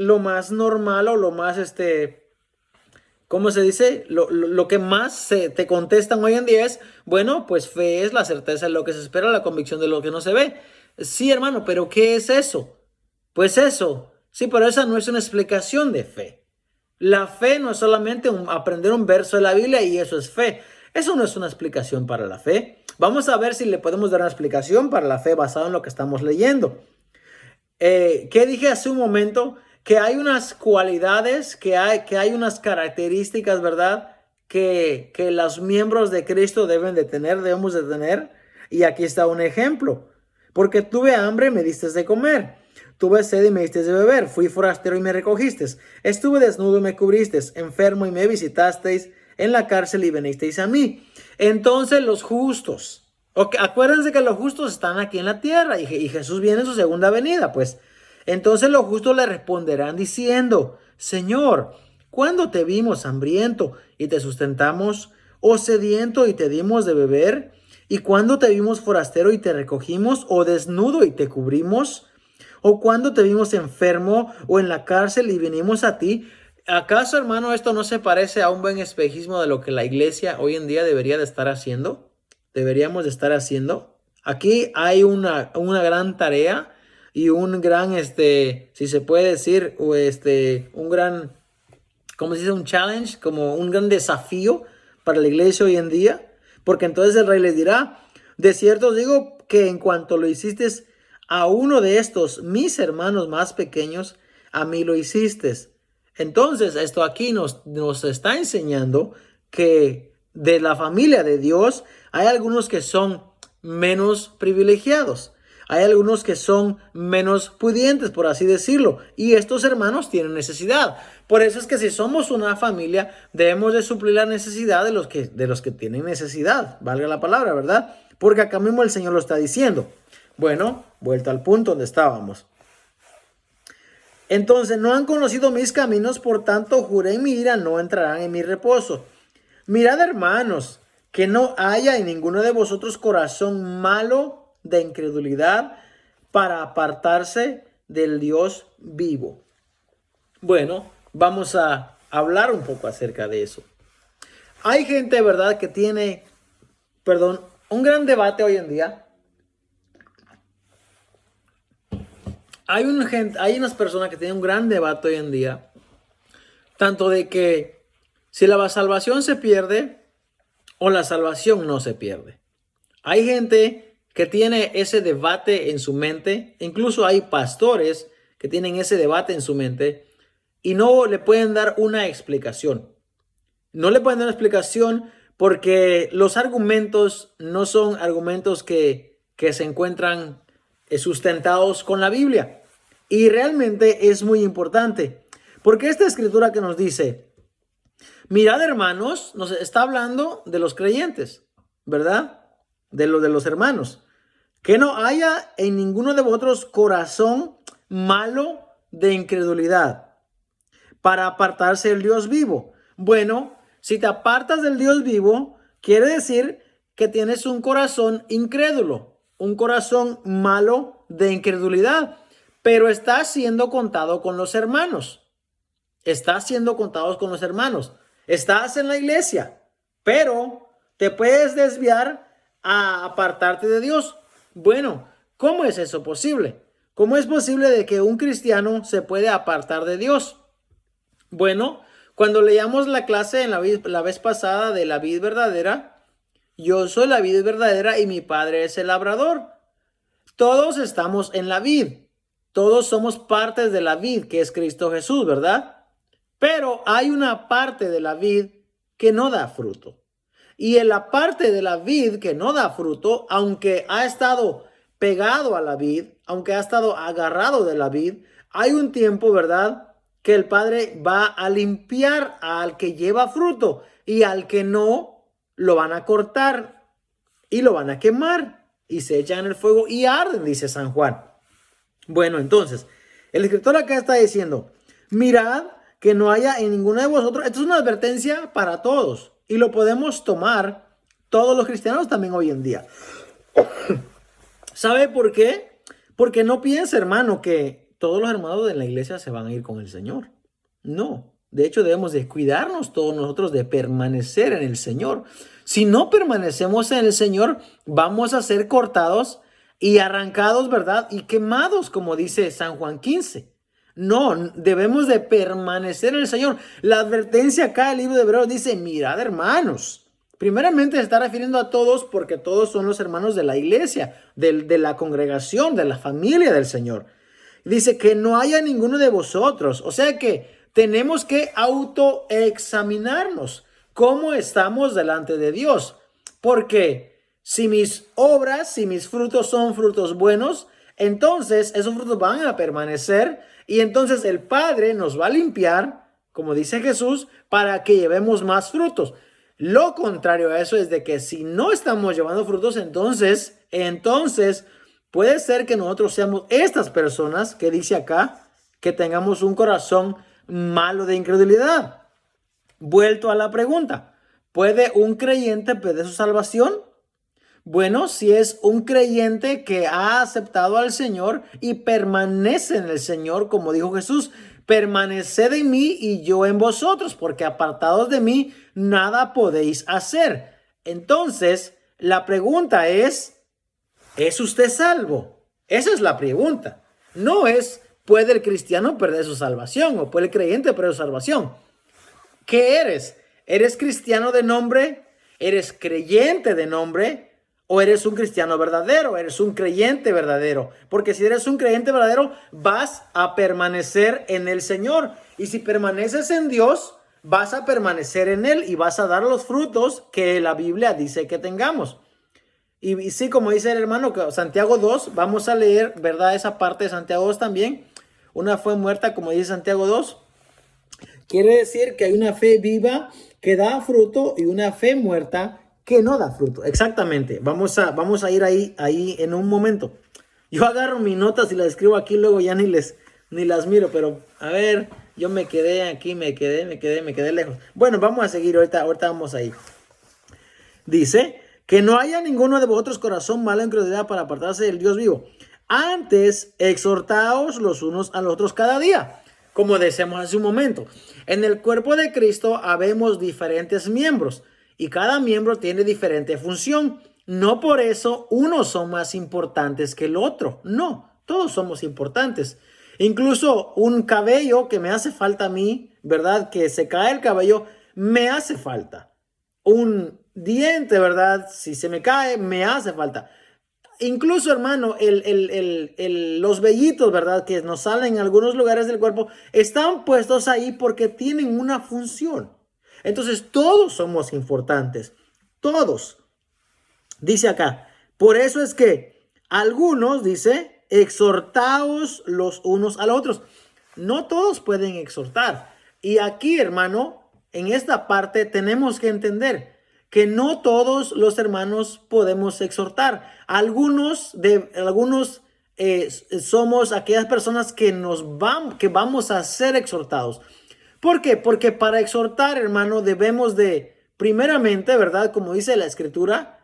S1: normal o lo más ¿cómo se dice? Lo que más te contestan hoy en día es, bueno, pues fe es la certeza de lo que se espera, la convicción de lo que no se ve. Sí, hermano, pero ¿qué es eso? Pues eso, sí, pero esa no es una explicación de fe. La fe no es solamente aprender un verso de la Biblia y eso es fe. Eso no es una explicación para la fe. Vamos a ver si le podemos dar una explicación para la fe basada en lo que estamos leyendo. ¿Qué dije hace un momento? Que hay unas cualidades, que hay unas características, ¿verdad?, que los miembros de Cristo debemos de tener. Y aquí está un ejemplo. Porque tuve hambre y me diste de comer. Tuve sed y me diste de beber. Fui forastero y me recogiste. Estuve desnudo y me cubriste. Enfermo y me visitasteis. En la cárcel y venisteis a mí. Entonces los justos. Okay, acuérdense que los justos están aquí en la tierra y Jesús viene en su segunda venida, pues. Entonces los justos le responderán diciendo, Señor, ¿cuándo te vimos hambriento y te sustentamos, o sediento y te dimos de beber? ¿Y cuándo te vimos forastero y te recogimos, o desnudo y te cubrimos? ¿O cuándo te vimos enfermo o en la cárcel y vinimos a ti? ¿Acaso, hermano, esto no se parece a un buen espejismo de lo que la iglesia hoy en día debería de estar haciendo? ¿Deberíamos de estar haciendo? Aquí hay una gran tarea y un gran, si se puede decir, o un gran, ¿cómo se dice? Un challenge, como un gran desafío para la iglesia hoy en día. Porque entonces el rey les dirá, de cierto os digo que en cuanto lo hiciste a uno de estos, mis hermanos más pequeños, a mí lo hiciste. Entonces, esto aquí nos está enseñando que de la familia de Dios hay algunos que son menos privilegiados. Hay algunos que son menos pudientes, por así decirlo. Y estos hermanos tienen necesidad. Por eso es que si somos una familia, debemos de suplir la necesidad de los que tienen necesidad. Valga la palabra, ¿verdad? Porque acá mismo el Señor lo está diciendo. Bueno, vuelta al punto donde estábamos. Entonces no han conocido mis caminos, por tanto juré en mi ira, no entrarán en mi reposo. Mirad, hermanos, que no haya en ninguno de vosotros corazón malo de incredulidad para apartarse del Dios vivo. Bueno, vamos a hablar un poco acerca de eso. Hay gente, ¿verdad?, que tiene, un gran debate hoy en día. Hay unas personas que tienen un gran debate hoy en día, tanto de que si la salvación se pierde o la salvación no se pierde. Hay gente que tiene ese debate en su mente, incluso hay pastores que tienen ese debate en su mente y no le pueden dar una explicación. No le pueden dar una explicación porque los argumentos no son argumentos que se encuentran sustentados con la Biblia. Y realmente es muy importante, porque esta escritura que nos dice, mirad, hermanos, nos está hablando de los creyentes, ¿verdad? De los hermanos. Que no haya en ninguno de vosotros corazón malo de incredulidad para apartarse del Dios vivo. Bueno, si te apartas del Dios vivo, quiere decir que tienes un corazón incrédulo, un corazón malo de incredulidad, pero está siendo contado con los hermanos. Estás siendo contados con los hermanos. Estás en la iglesia, pero te puedes desviar a apartarte de Dios. Bueno, ¿cómo es eso posible? ¿Cómo es posible de que un cristiano se puede apartar de Dios? Bueno, cuando leíamos la clase la vez pasada de la vid verdadera, yo soy la vid verdadera y mi padre es el labrador. Todos estamos en la vid. Todos somos partes de la vid que es Cristo Jesús, ¿verdad? Pero hay una parte de la vid que no da fruto. Y en la parte de la vid que no da fruto, aunque ha estado pegado a la vid, aunque ha estado agarrado de la vid, hay un tiempo, ¿verdad?, que el Padre va a limpiar al que lleva fruto y al que no, lo van a cortar y lo van a quemar y se echan en el fuego y arden, dice San Juan. Bueno, entonces, el escritor acá está diciendo, mirad que no haya en ninguno de vosotros. Esto es una advertencia para todos y lo podemos tomar todos los cristianos también hoy en día. ¿Sabe por qué? Porque no piense, hermano, que todos los hermanos de la iglesia se van a ir con el Señor. No, de hecho debemos de cuidarnos todos nosotros de permanecer en el Señor. Si no permanecemos en el Señor, vamos a ser cortados y arrancados, ¿verdad? Y quemados, como dice San Juan 15. No, debemos de permanecer en el Señor. La advertencia acá del libro de Hebreos dice, mirad, hermanos. Primeramente se está refiriendo a todos porque todos son los hermanos de la iglesia, de la congregación, de la familia del Señor. Dice que no haya ninguno de vosotros. O sea que tenemos que autoexaminarnos cómo estamos delante de Dios. Porque si mis obras, si mis frutos son frutos buenos, entonces esos frutos van a permanecer y entonces el Padre nos va a limpiar, como dice Jesús, para que llevemos más frutos. Lo contrario a eso es de que si no estamos llevando frutos, entonces puede ser que nosotros seamos estas personas que dice acá, que tengamos un corazón malo de incredulidad. Vuelto a la pregunta, ¿puede un creyente perder su salvación? Bueno, si es un creyente que ha aceptado al Señor y permanece en el Señor, como dijo Jesús, permaneced en mí y yo en vosotros, porque apartados de mí nada podéis hacer. Entonces, la pregunta ¿es usted salvo? Esa es la pregunta. No es, ¿puede el cristiano perder su salvación? ¿O puede el creyente perder su salvación? ¿Qué eres? ¿Eres cristiano de nombre? ¿Eres creyente de nombre? ¿O eres un cristiano verdadero? ¿Eres un creyente verdadero? Porque si eres un creyente verdadero, vas a permanecer en el Señor. Y si permaneces en Dios, vas a permanecer en Él y vas a dar los frutos que la Biblia dice que tengamos. Y sí, como dice el hermano, Santiago 2, vamos a leer, ¿verdad? Esa parte de Santiago 2 también. Una fue muerta, como dice Santiago 2. Quiere decir que hay una fe viva que da fruto y una fe muerta que no da fruto. Exactamente. Vamos a ir ahí en un momento. Yo agarro mis notas y las escribo aquí, luego ya ni les ni las miro, pero a ver, yo me quedé aquí, me quedé lejos. Bueno, vamos a seguir, ahorita vamos ahí. Dice, que no haya ninguno de vosotros corazón malo en incredulidad para apartarse del Dios vivo. Antes, exhortaos los unos a los otros cada día. Como decíamos hace un momento, en el cuerpo de Cristo habemos diferentes miembros y cada miembro tiene diferente función. No por eso unos son más importantes que el otro. No, todos somos importantes. Incluso un cabello que me hace falta a mí, ¿verdad? Que se cae el cabello, me hace falta. Un diente, ¿verdad? Si se me cae, me hace falta. Incluso, hermano, los vellitos, ¿verdad? Que nos salen en algunos lugares del cuerpo, están puestos ahí porque tienen una función. Entonces, todos somos importantes. Todos. Dice acá, por eso es que algunos, dice, exhortaos los unos a los otros. No todos pueden exhortar. Y aquí, hermano, en esta parte tenemos que entender que no todos los hermanos podemos exhortar. Algunos somos aquellas personas que vamos a ser exhortados. ¿Por qué? Porque para exhortar, hermano, debemos de, primeramente, ¿verdad? Como dice la Escritura,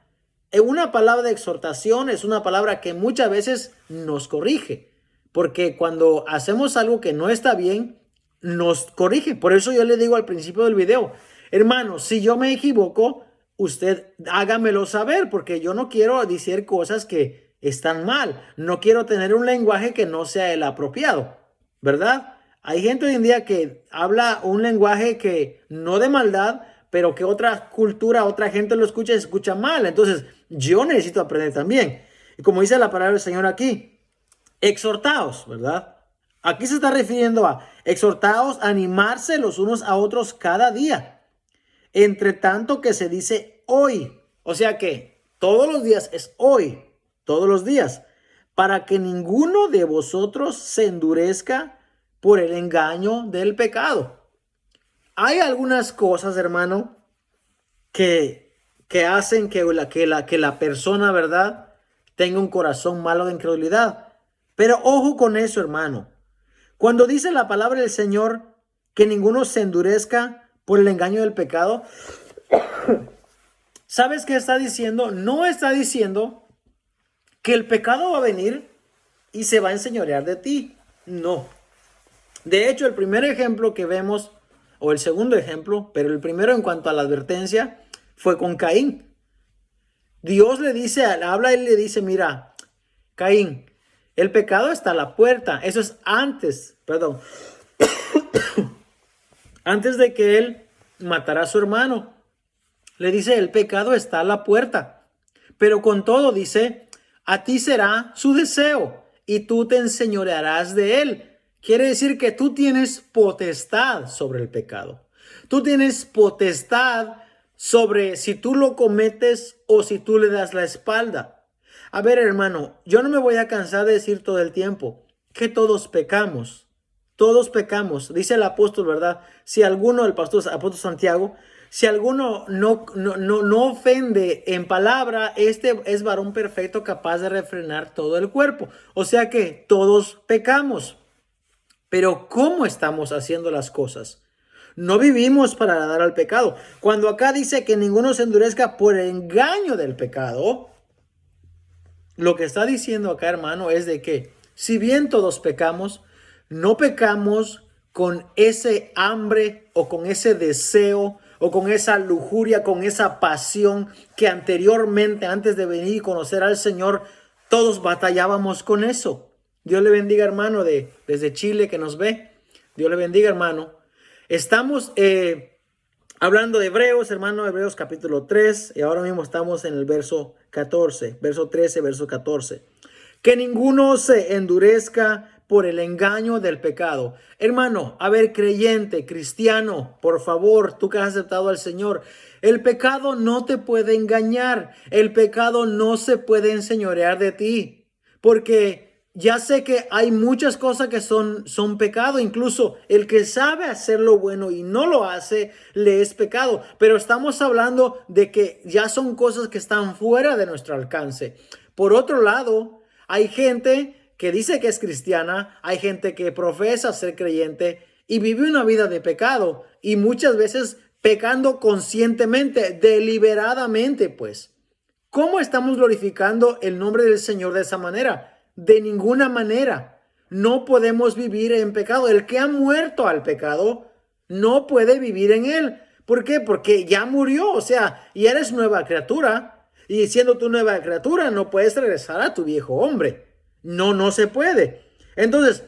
S1: una palabra de exhortación es una palabra que muchas veces nos corrige. Porque cuando hacemos algo que no está bien, nos corrige. Por eso yo le digo al principio del video, hermano, si yo me equivoco, usted hágamelo saber, porque yo no quiero decir cosas que están mal. No quiero tener un lenguaje que no sea el apropiado, ¿verdad? Hay gente hoy en día que habla un lenguaje que no de maldad, pero que otra cultura, otra gente lo escucha y se escucha mal. Entonces, yo necesito aprender también. Y como dice la palabra del Señor aquí, exhortaos, ¿verdad? Aquí se está refiriendo a exhortaos a animarse los unos a otros cada día. Entre tanto que se dice hoy, o sea que todos los días es hoy, todos los días, para que ninguno de vosotros se endurezca por el engaño del pecado. Hay algunas cosas, hermano, que hacen que la persona, ¿verdad?, tenga un corazón malo de incredulidad. Pero ojo con eso, hermano. Cuando dice la palabra del Señor que ninguno se endurezca por el engaño del pecado, ¿sabes qué está diciendo? No está diciendo que el pecado va a venir y se va a enseñorear de ti. No. De hecho, el primer ejemplo que vemos, o el segundo ejemplo, pero el primero en cuanto a la advertencia, fue con Caín. Dios le dice, habla y le dice, mira, Caín, el pecado está a la puerta. Eso es antes de que él matara a su hermano. Le dice, el pecado está a la puerta. Pero con todo dice, a ti será su deseo y tú te enseñorearás de él. Quiere decir que tú tienes potestad sobre el pecado. Tú tienes potestad sobre si tú lo cometes o si tú le das la espalda. A ver, hermano, yo no me voy a cansar de decir todo el tiempo que todos pecamos. Todos pecamos. Dice el apóstol, ¿verdad? Si alguno, apóstol Santiago, si alguno no ofende en palabra, este es varón perfecto capaz de refrenar todo el cuerpo. O sea que todos pecamos. Pero ¿cómo estamos haciendo las cosas? No vivimos para agradar al pecado. Cuando acá dice que ninguno se endurezca por el engaño del pecado, lo que está diciendo acá, hermano, es de que si bien todos pecamos, no pecamos con ese hambre o con ese deseo o con esa lujuria, con esa pasión que anteriormente, antes de venir y conocer al Señor, todos batallábamos con eso. Dios le bendiga, hermano, desde Chile que nos ve. Dios le bendiga, hermano. Estamos hablando de Hebreos, hermano, Hebreos capítulo 3, y ahora mismo estamos en el verso 14, verso 13, verso 14. Que ninguno se endurezca por el engaño del pecado. Hermano, a ver, creyente, cristiano, por favor, tú que has aceptado al Señor, el pecado no te puede engañar. El pecado no se puede enseñorear de ti, porque ya sé que hay muchas cosas que son pecado. Incluso el que sabe hacer lo bueno y no lo hace, le es pecado. Pero estamos hablando de que ya son cosas que están fuera de nuestro alcance. Por otro lado, hay gente
S2: que dice que es cristiana, hay gente que profesa ser creyente y vive una vida de pecado y muchas veces pecando conscientemente, deliberadamente, pues. ¿Cómo estamos glorificando el nombre del Señor de esa manera? De ninguna manera. No podemos vivir en pecado. El que ha muerto al pecado no puede vivir en él. ¿Por qué? Porque ya murió, o sea, y eres nueva criatura. Y siendo tu nueva criatura, no puedes regresar a tu viejo hombre. No, no se puede. Entonces,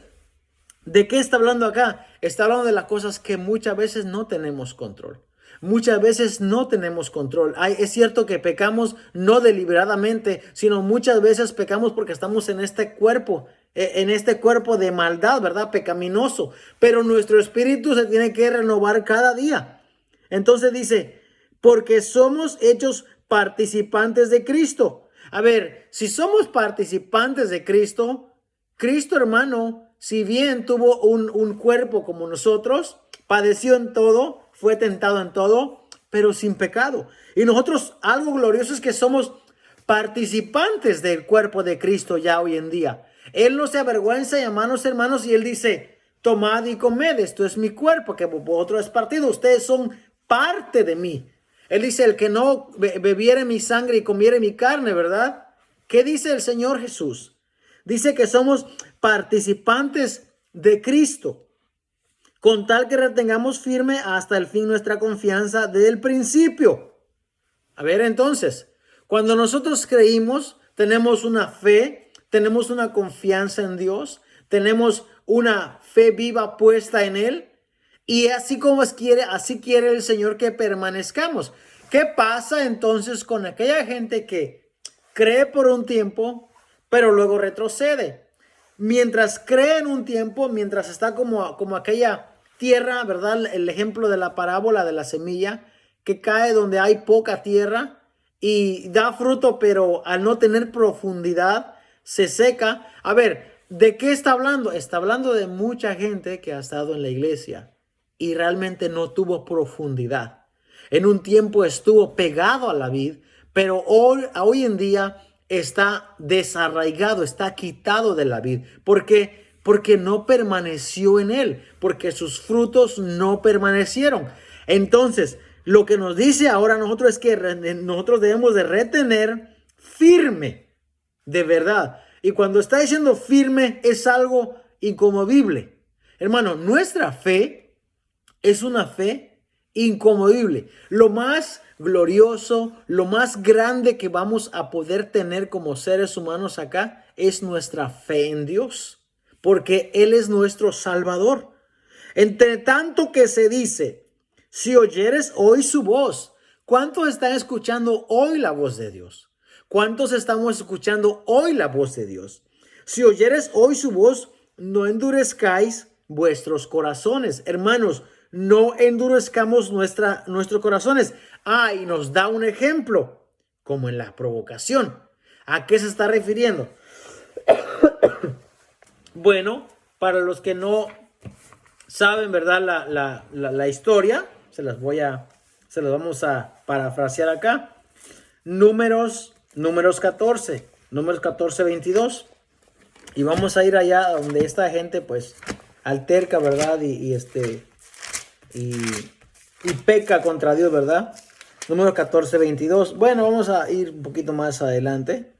S2: ¿de qué está hablando acá? Está hablando de las cosas que muchas veces no tenemos control. Muchas veces no tenemos control. Es cierto que pecamos no deliberadamente, sino muchas veces pecamos porque estamos en este cuerpo de maldad, ¿verdad? Pecaminoso. Pero nuestro espíritu se tiene que renovar cada día. Entonces dice, porque somos hechos participantes de Cristo. A ver, si somos participantes de Cristo, Cristo, hermano, si bien tuvo un cuerpo como nosotros, padeció en todo, fue tentado en todo, pero sin pecado. Y nosotros, algo glorioso es que somos participantes del cuerpo de Cristo ya hoy en día. Él no se avergüenza, hermanos, y Él dice, tomad y comed, esto es mi cuerpo, que vosotros es partido, ustedes son parte de mí. Él dice, el que no bebiere mi sangre y comiere mi carne, ¿verdad? ¿Qué dice el Señor Jesús? Dice que somos participantes de Cristo, con tal que retengamos firme hasta el fin nuestra confianza del principio. A ver, entonces, cuando nosotros creímos, tenemos una fe, tenemos una confianza en Dios, tenemos una fe viva puesta en Él, y así así quiere el Señor que permanezcamos. ¿Qué pasa entonces con aquella gente que cree por un tiempo, pero luego retrocede? Mientras cree en un tiempo, mientras está como aquella tierra, ¿verdad? El ejemplo de la parábola de la semilla que cae donde hay poca tierra y da fruto, pero al no tener profundidad se seca. A ver, ¿de qué está hablando? Está hablando de mucha gente que ha estado en la iglesia y realmente no tuvo profundidad. En un tiempo estuvo pegado a la vid, pero hoy en día está desarraigado, está quitado de la vid. ¿Por qué? Porque no permaneció en él, porque sus frutos no permanecieron. Entonces, lo que nos dice ahora nosotros es que nosotros debemos de retener firme, de verdad. Y cuando está diciendo firme, es algo inconmovible. Hermano, nuestra fe es una fe inconmovible. Lo más glorioso, lo más grande que vamos a poder tener como seres humanos acá es nuestra fe en Dios, porque Él es nuestro Salvador. Entre tanto que se dice, si oyeres hoy su voz, ¿cuántos están escuchando hoy la voz de Dios? ¿Cuántos estamos escuchando hoy la voz de Dios? Si oyeres hoy su voz, no endurezcáis vuestros corazones. Hermanos, no endurezcamos nuestros corazones. Y nos da un ejemplo, como en la provocación. ¿A qué se está refiriendo? Bueno, para los que no saben, ¿verdad? La historia, se las vamos a parafrasear acá. Números 14, 22. Y vamos a ir allá donde esta gente, pues, alterca, ¿verdad? Y peca contra Dios, ¿verdad? Número 14, 22. Bueno, vamos a ir un poquito más adelante.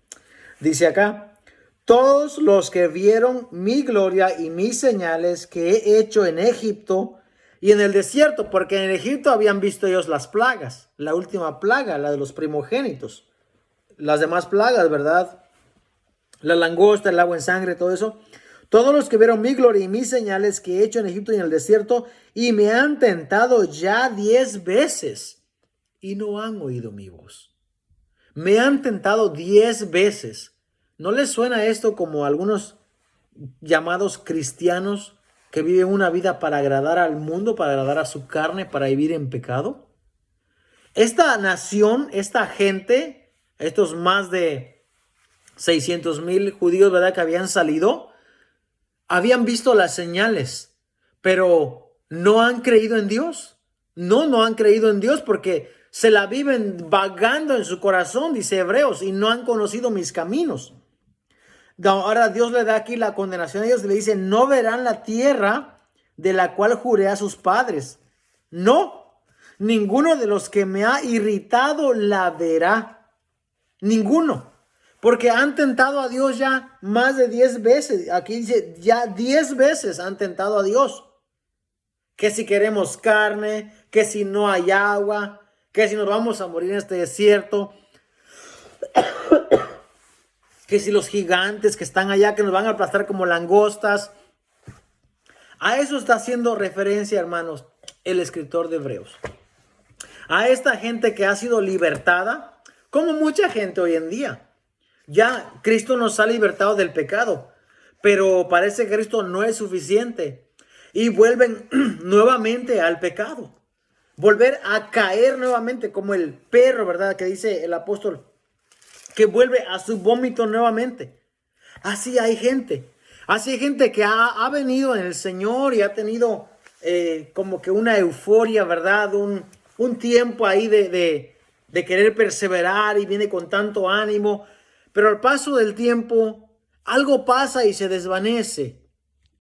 S2: Dice acá, todos los que vieron mi gloria y mis señales que he hecho en Egipto y en el desierto, porque en Egipto habían visto ellos las plagas, la última plaga, la de los primogénitos, las demás plagas, ¿verdad? La langosta, el agua en sangre, todo eso. Todos los que vieron mi gloria y mis señales que he hecho en Egipto y en el desierto y me han tentado ya 10 veces y no han oído mi voz. Me han tentado 10 veces. ¿No les suena esto como algunos llamados cristianos que viven una vida para agradar al mundo, para agradar a su carne, para vivir en pecado? Esta nación, esta gente, estos más de 600,000 judíos, ¿verdad? Que habían salido, habían visto las señales, pero no han creído en Dios. No han creído en Dios porque se la viven vagando en su corazón, dice Hebreos, y no han conocido mis caminos. Ahora Dios le da aquí la condenación a ellos y le dice, no verán la tierra de la cual juré a sus padres. No, ninguno de los que me ha irritado la verá. Ninguno. Porque han tentado a Dios ya más de 10 veces. Aquí dice, ya 10 veces han tentado a Dios. Que si queremos carne, que si no hay agua, que si nos vamos a morir en este desierto, que si los gigantes que están allá, que nos van a aplastar como langostas. A eso está haciendo referencia, hermanos, el escritor de Hebreos. A esta gente que ha sido libertada, como mucha gente hoy en día. Ya Cristo nos ha libertado del pecado, pero parece que Cristo no es suficiente. Y vuelven nuevamente al pecado. Volver a caer nuevamente como el perro, ¿verdad? Que dice el apóstol, que vuelve a su vómito nuevamente. Así hay gente. Así hay gente que ha venido en el Señor y ha tenido como que una euforia, ¿verdad? Un tiempo ahí de querer perseverar y viene con tanto ánimo. Pero al paso del tiempo, algo pasa y se desvanece.